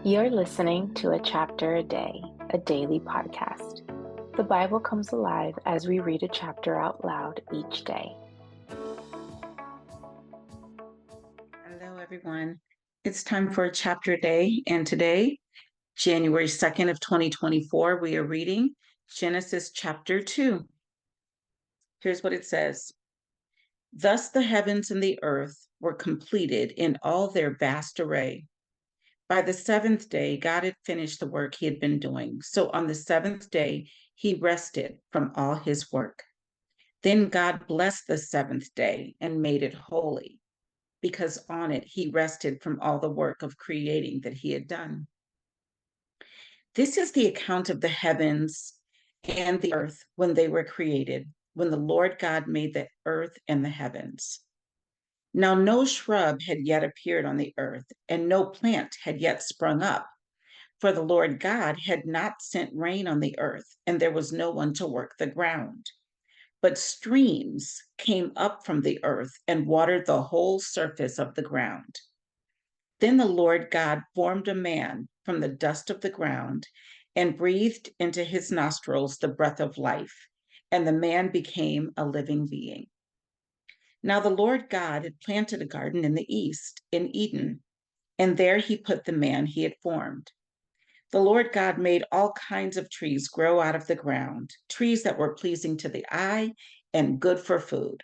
You're listening to A Chapter a Day, a daily podcast. The Bible comes alive as we read a chapter out loud each day. Hello, everyone. It's time for a chapter a day, and today, January 2nd of 2024, we are reading Genesis chapter 2. Here's what it says. Thus the heavens and the earth were completed in all their vast array. By the seventh day, God had finished the work he had been doing. So on the seventh day, he rested from all his work. Then God blessed the seventh day and made it holy, because on it he rested from all the work of creating that he had done. This is the account of the heavens and the earth when they were created, when the Lord God made the earth and the heavens. Now, no shrub had yet appeared on the earth, and no plant had yet sprung up, for the Lord God had not sent rain on the earth, and there was no one to work the ground. But streams came up from the earth and watered the whole surface of the ground. Then the Lord God formed a man from the dust of the ground and breathed into his nostrils the breath of life, and the man became a living being. Now the Lord God had planted a garden in the east, in Eden, and there he put the man he had formed. The Lord God made all kinds of trees grow out of the ground, trees that were pleasing to the eye and good for food.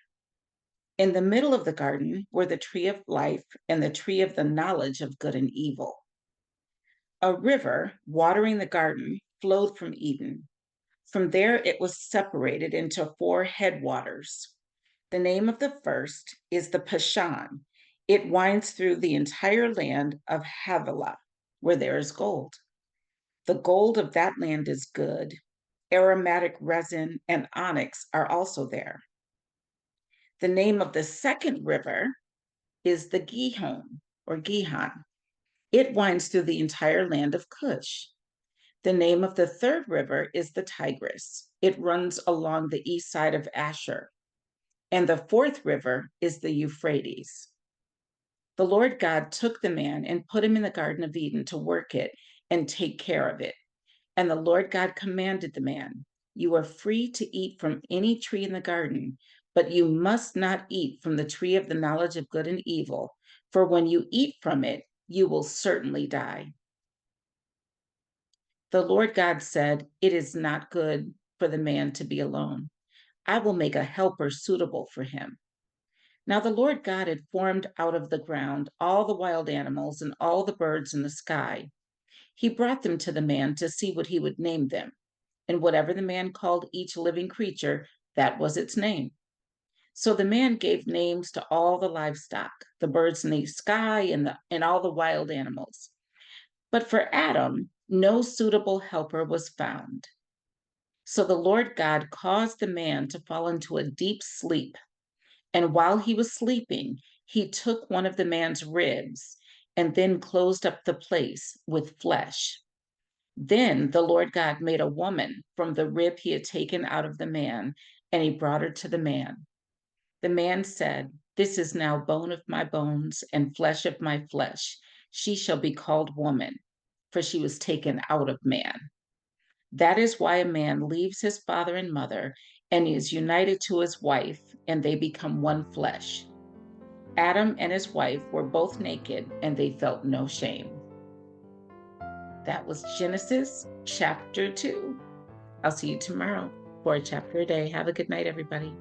In the middle of the garden were the tree of life and the tree of the knowledge of good and evil. A river watering the garden flowed from Eden. From there, it was separated into four headwaters. The name of the first is the Pishon. It winds through the entire land of Havilah, where there is gold. The gold of that land is good. Aromatic resin and onyx are also there. The name of the second river is the Gihon or Gihon. It winds through the entire land of Cush. The name of the third river is the Tigris. It runs along the east side of Asher. And the fourth river is the Euphrates. The Lord God took the man and put him in the Garden of Eden to work it and take care of it. And the Lord God commanded the man, "You are free to eat from any tree in the garden, but you must not eat from the tree of the knowledge of good and evil, for when you eat from it, you will certainly die." The Lord God said, "It is not good for the man to be alone. I will make a helper suitable for him." Now the Lord God had formed out of the ground all the wild animals and all the birds in the sky. He brought them to the man to see what he would name them. And whatever the man called each living creature, that was its name. So the man gave names to all the livestock, the birds in the sky, and all the wild animals. But for Adam, no suitable helper was found. So the Lord God caused the man to fall into a deep sleep. And while he was sleeping, he took one of the man's ribs and then closed up the place with flesh. Then the Lord God made a woman from the rib he had taken out of the man, and he brought her to the man. The man said, "This is now bone of my bones and flesh of my flesh. She shall be called woman, for she was taken out of man." That is why a man leaves his father and mother and is united to his wife, and they become one flesh. Adam and his wife were both naked, and they felt no shame. That was Genesis chapter 2. I'll see you tomorrow for a chapter a day. Have a good night, everybody.